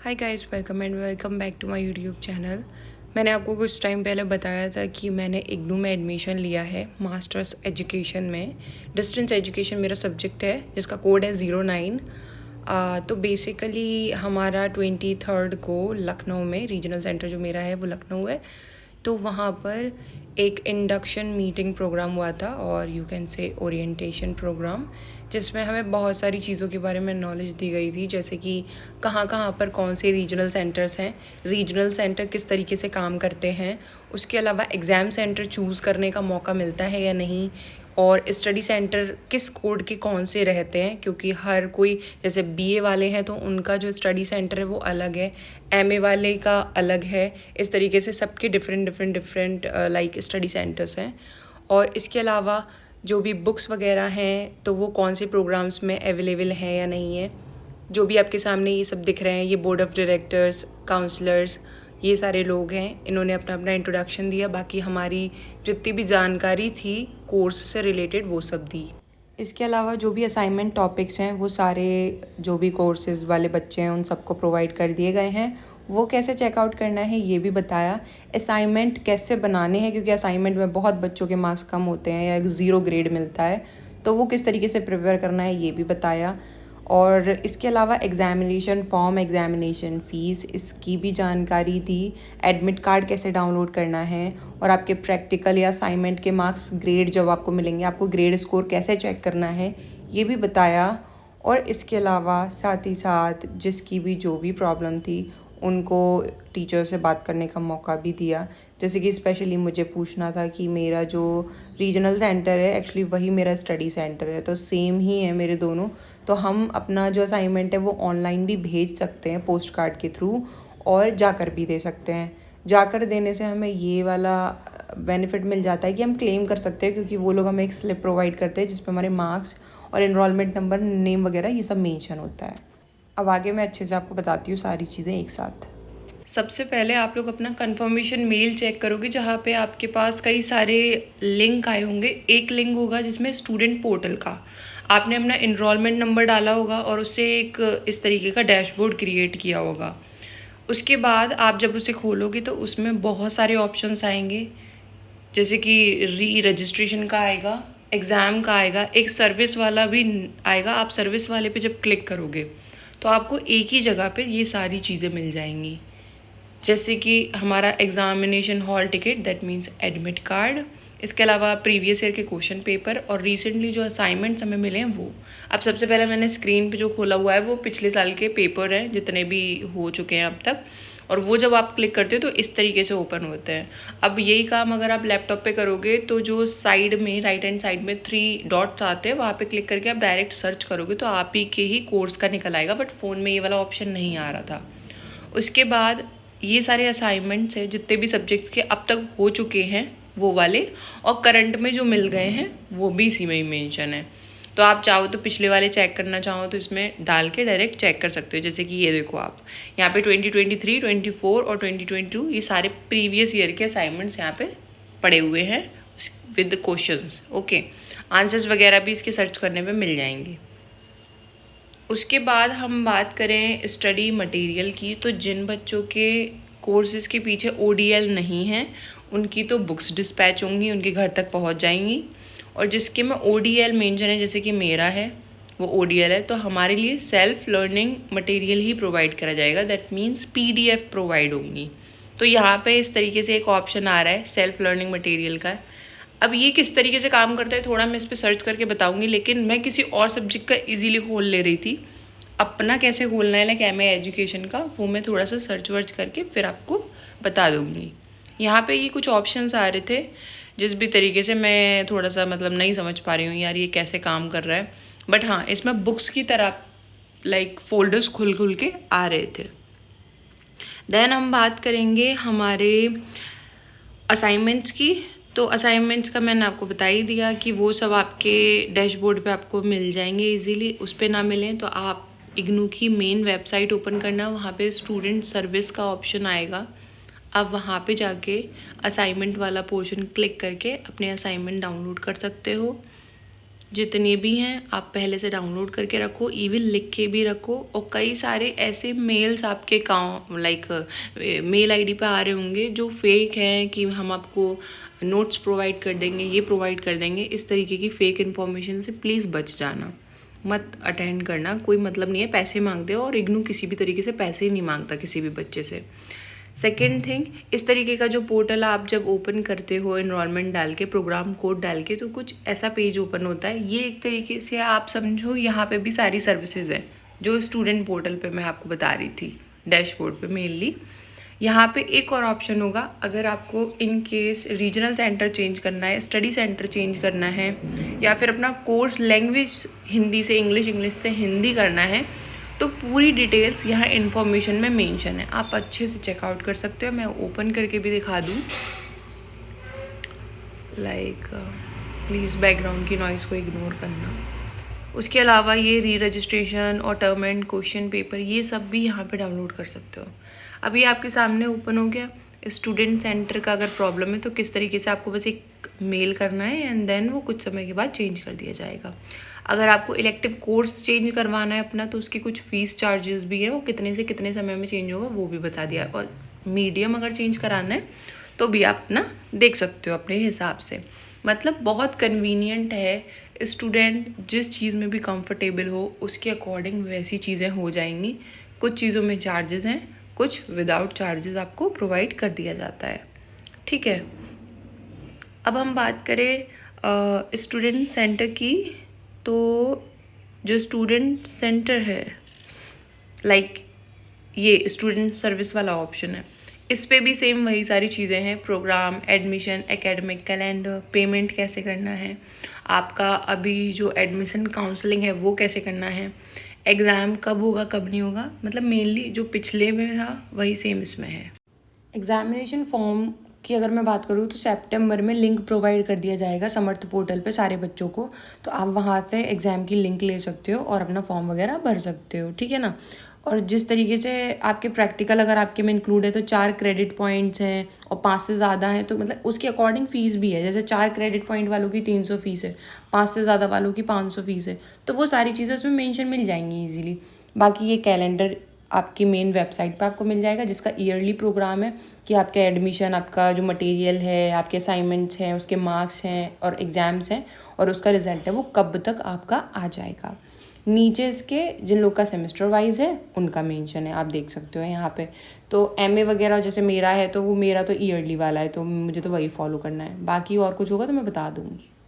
Hi guys, welcome and welcome back to my YouTube channel. मैंने आपको कुछ time पहले बताया था कि मैंने इग्नू में एडमिशन लिया है मास्टर्स एजुकेशन में। डिस्टेंस एजुकेशन मेरा सब्जेक्ट है जिसका कोड है 09। तो बेसिकली हमारा 23 को लखनऊ में रीजनल सेंटर जो मेरा है वो लखनऊ है, तो वहाँ पर एक इंडक्शन मीटिंग प्रोग्राम हुआ था और you can say orientation program, जिसमें हमें बहुत सारी चीज़ों के बारे में नॉलेज दी गई थी, जैसे कि कहाँ कहाँ पर कौन से रीजनल सेंटर्स हैं, रीजनल सेंटर किस तरीके से काम करते हैं, उसके अलावा एग्ज़ाम सेंटर चूज़ करने का मौका मिलता है या नहीं, और स्टडी सेंटर किस कोड के कौन से रहते हैं, क्योंकि हर कोई जैसे बीए वाले हैं तो उनका जो स्टडी सेंटर है वो अलग है, एमए वाले का अलग है। इस तरीके से सबके डिफरेंट लाइक स्टडी सेंटर्स हैं। और इसके अलावा जो भी बुक्स वगैरह हैं तो वो कौन से प्रोग्राम्स में अवेलेबल हैं या नहीं है। जो भी आपके सामने ये सब दिख रहे हैं, ये बोर्ड ऑफ़ डायरेक्टर्स, काउंसलर्स, ये सारे लोग हैं। इन्होंने अपना अपना इंट्रोडक्शन दिया, बाकी हमारी जितनी भी जानकारी थी कोर्स से रिलेटेड वो सब दी। इसके अलावा जो भी असाइनमेंट टॉपिक्स हैं वो सारे जो भी कोर्सेज़ वाले बच्चे हैं उन सबको प्रोवाइड कर दिए गए हैं। वो कैसे चेकआउट करना है ये भी बताया। असाइनमेंट कैसे बनाने हैं, क्योंकि असाइनमेंट में बहुत बच्चों के मार्क्स कम होते हैं या 0 ग्रेड मिलता है, तो वो किस तरीके से प्रिपेयर करना है ये भी बताया। और इसके अलावा एग्ज़ामिनेशन फॉर्म, एग्ज़ामिनेशन फ़ीस, इसकी भी जानकारी दी। एडमिट कार्ड कैसे डाउनलोड करना है, और आपके प्रैक्टिकल या असाइनमेंट के मार्क्स, ग्रेड जब आपको मिलेंगे आपको ग्रेड स्कोर कैसे चेक करना है ये भी बताया। और इसके अलावा साथ ही साथ जिसकी भी जो भी प्रॉब्लम थी उनको टीचर से बात करने का मौका भी दिया। जैसे कि स्पेशली मुझे पूछना था कि मेरा जो रीजनल सेंटर है एक्चुअली वही मेरा स्टडी सेंटर है, तो सेम ही है मेरे दोनों, तो हम अपना जो असाइनमेंट है वो ऑनलाइन भी भेज सकते हैं पोस्ट कार्ड के थ्रू, और जाकर भी दे सकते हैं। जाकर देने से हमें ये वाला बेनिफिट मिल जाता है कि हम क्लेम कर सकते हैं, क्योंकि वो लोग हमें एक स्लिप प्रोवाइड करते हैं जिस पे हमारे मार्क्स और एनरोलमेंट नंबर, नेम वगैरह ये सब मेंशन होता है। अब आगे मैं अच्छे से आपको बताती हूँ सारी चीज़ें एक साथ। सबसे पहले आप लोग अपना कंफर्मेशन मेल चेक करोगे, जहाँ पे आपके पास कई सारे लिंक आए होंगे। एक लिंक होगा जिसमें स्टूडेंट पोर्टल का आपने अपना इनरोलमेंट नंबर डाला होगा और उससे एक इस तरीके का डैशबोर्ड क्रिएट किया होगा। उसके बाद आप जब उसे खोलोगे तो उसमें बहुत सारे ऑप्शंस आएंगे, जैसे कि री रजिस्ट्रेशन का आएगा, एग्ज़ाम का आएगा, एक सर्विस वाला भी आएगा। आप सर्विस वाले पे जब क्लिक करोगे तो आपको एक ही जगह पे ये सारी चीज़ें मिल जाएंगी, जैसे कि हमारा examination hall ticket, that means admit card. इसके अलावा प्रीवियस ईयर के क्वेश्चन पेपर और रिसेंटली जो असाइनमेंट्स हमें मिले हैं वो। अब सबसे पहले मैंने स्क्रीन पे जो खोला हुआ है वो पिछले साल के पेपर हैं जितने भी हो चुके हैं अब तक, और वो जब आप क्लिक करते हो तो इस तरीके से ओपन होते हैं। अब यही काम अगर आप लैपटॉप पे करोगे तो जो साइड में राइट हैंड साइड में 3 डॉट्स आते हैं वहाँ पे क्लिक करके आप डायरेक्ट सर्च करोगे तो आप ही के ही कोर्स का निकल आएगा, बट फ़ोन में ये वाला ऑप्शन नहीं आ रहा था। उसके बाद ये सारे असाइनमेंट्स हैं जितने भी सब्जेक्ट्स के अब तक हो चुके हैं वो वाले, और करंट में जो मिल गए हैं वो भी इसी में ही मेंशन है। तो आप चाहो तो पिछले वाले चेक करना चाहो तो इसमें डाल के डायरेक्ट चेक कर सकते हो। जैसे कि ये देखो आप यहाँ पे 2023, 24 और 2022 ये सारे प्रीवियस ईयर के असाइनमेंट्स यहाँ पे पड़े हुए हैं विद क्वेश्चंस। ओके, आंसर्स वगैरह भी इसके सर्च करने पे मिल जाएंगे। उसके बाद हम बात करें स्टडी मटेरियल की, तो जिन बच्चों के कोर्सेज़ के पीछे ODL नहीं है उनकी तो बुक्स डिस्पैच होंगी, उनके घर तक पहुंच जाएंगी। और जिसके में ODL मेंशन है, जैसे कि मेरा है वो ODL है, तो हमारे लिए सेल्फ लर्निंग मटेरियल ही प्रोवाइड करा जाएगा, दैट मीन्स PDF प्रोवाइड होंगी। तो यहाँ पे इस तरीके से एक ऑप्शन आ रहा है सेल्फ लर्निंग मटेरियल का। अब ये किस तरीके से काम करता है थोड़ा मैं इस पर सर्च करके बताऊंगी, लेकिन मैं किसी और सब्जेक्ट का इजीली खोल ले रही थी। अपना कैसे खोलना है लाइक MA एजुकेशन का, वो मैं थोड़ा सा सर्च वर्च करके फिर आपको बता दूंगी। यहाँ पे ये कुछ ऑप्शंस आ रहे थे जिस भी तरीके से मैं थोड़ा सा मतलब नहीं समझ पा रही हूँ यार ये कैसे काम कर रहा है, बट हाँ इसमें बुक्स की तरह लाइक फोल्डर्स खुल खुल के आ रहे थे। देन हम बात करेंगे हमारे असाइनमेंट्स की। तो असाइनमेंट्स का मैंने आपको बता ही दिया कि वो सब आपके डैशबोर्ड पे आपको मिल जाएंगे इजीली। उस पर ना मिलें तो आप इग्नू की मेन वेबसाइट ओपन करना, वहाँ पे स्टूडेंट सर्विस का ऑप्शन आएगा। आप वहाँ पे जाके असाइनमेंट वाला पोर्शन क्लिक करके अपने असाइनमेंट डाउनलोड कर सकते हो। जितने भी हैं आप पहले से डाउनलोड करके रखो, इवन लिख के भी रखो। और कई सारे ऐसे मेल्स आपके मेल आईडी पे आ रहे होंगे जो फेक हैं कि हम आपको नोट्स प्रोवाइड कर देंगे, ये प्रोवाइड कर देंगे। इस तरीके की फेक इन्फॉर्मेशन से प्लीज़ बच जाना, मत अटेंड करना। कोई मतलब नहीं है, पैसे मांगते हो और इग्नू किसी भी तरीके से पैसे ही नहीं मांगता किसी भी बच्चे से। सेकेंड थिंग, इस तरीके का जो पोर्टल आप जब ओपन करते हो इनरोलमेंट डाल के, प्रोग्राम कोड डाल के, तो कुछ ऐसा पेज ओपन होता है। ये एक तरीके से आप समझो यहाँ पे भी सारी सर्विसेज हैं जो स्टूडेंट पोर्टल पे मैं आपको बता रही थी, डैशबोर्ड पे मेनली। यहाँ पे एक और ऑप्शन होगा, अगर आपको in case regional centre change करना है, स्टडी सेंटर चेंज करना है, या फिर अपना कोर्स लैंग्वेज हिंदी से इंग्लिश, इंग्लिश से हिंदी करना है, तो पूरी डिटेल्स यहाँ इन्फॉर्मेशन में मेंशन है। आप अच्छे से चेकआउट कर सकते हो। मैं ओपन करके भी दिखा दूँ, प्लीज़ बैकग्राउंड की नॉइज़ को इग्नोर करना। उसके अलावा ये री रजिस्ट्रेशन और टर्म एंड क्वेश्चन पेपर, ये सब भी यहाँ पे डाउनलोड कर सकते हो। अभी आपके सामने ओपन हो गया। स्टूडेंट सेंटर का अगर प्रॉब्लम है तो किस तरीके से आपको बस एक मेल करना है एंड देन वो कुछ समय के बाद चेंज कर दिया जाएगा। अगर आपको इलेक्टिव कोर्स चेंज करवाना है अपना, तो उसकी कुछ फ़ीस चार्जेस भी है, वो कितने से कितने समय में चेंज होगा वो भी बता दिया। और मीडियम अगर चेंज कराना है तो भी आप अपना देख सकते हो अपने हिसाब से। मतलब बहुत कन्वीनियंट है। स्टूडेंट जिस चीज़ में भी कंफर्टेबल हो उसके अकॉर्डिंग वैसी चीज़ें हो जाएंगी। कुछ चीज़ों में चार्जेस हैं, कुछ विदाउट चार्जेस आपको प्रोवाइड कर दिया जाता है। ठीक है, अब हम बात करें स्टूडेंट सेंटर की। तो जो स्टूडेंट सेंटर है, ये स्टूडेंट सर्विस वाला ऑप्शन है, इस पे भी सेम वही सारी चीज़ें हैं। Program, admission, academic calendar, payment कैसे करना है, आपका अभी जो एडमिशन काउंसलिंग है वो कैसे करना है, एग्ज़ाम कब होगा कब नहीं होगा, मतलब मेनली जो पिछले में था वही सेम इसमें है। एग्ज़ामिनेशन फॉर्म की अगर मैं बात करूँ तो सितंबर में लिंक प्रोवाइड कर दिया जाएगा समर्थ पोर्टल पे सारे बच्चों को, तो आप वहाँ से एग्ज़ाम की लिंक ले सकते हो और अपना फॉर्म वगैरह भर सकते हो। ठीक है ना। और जिस तरीके से आपके प्रैक्टिकल अगर आपके में इंक्लूड है तो 4 क्रेडिट पॉइंट्स हैं और 5 से ज़्यादा हैं, तो मतलब उसके अकॉर्डिंग फ़ीस भी है। जैसे 4 क्रेडिट पॉइंट वालों की 300 फ़ीस है, 5 से ज़्यादा वालों की 500 फ़ीस है, तो वो सारी चीज़ें उसमें मेंशन मिल जाएंगी ईजिली। बाकी ये कैलेंडर आपकी मेन वेबसाइट पर आपको मिल जाएगा, जिसका ईयरली प्रोग्राम है कि आपका एडमिशन, आपका जो मटेरियल है, आपके असाइनमेंट्स हैं, उसके मार्क्स हैं और एग्ज़ाम्स हैं और उसका रिज़ल्ट है वो कब तक आपका आ जाएगा। नीचे इसके जिन लोग का सेमेस्टर वाइज है उनका मेंशन है, आप देख सकते हो यहाँ पे। तो एमए वगैरह जैसे मेरा है तो वो मेरा तो ईयरली वाला है, तो मुझे तो वही फॉलो करना है। बाकी और कुछ होगा तो मैं बता दूँगी।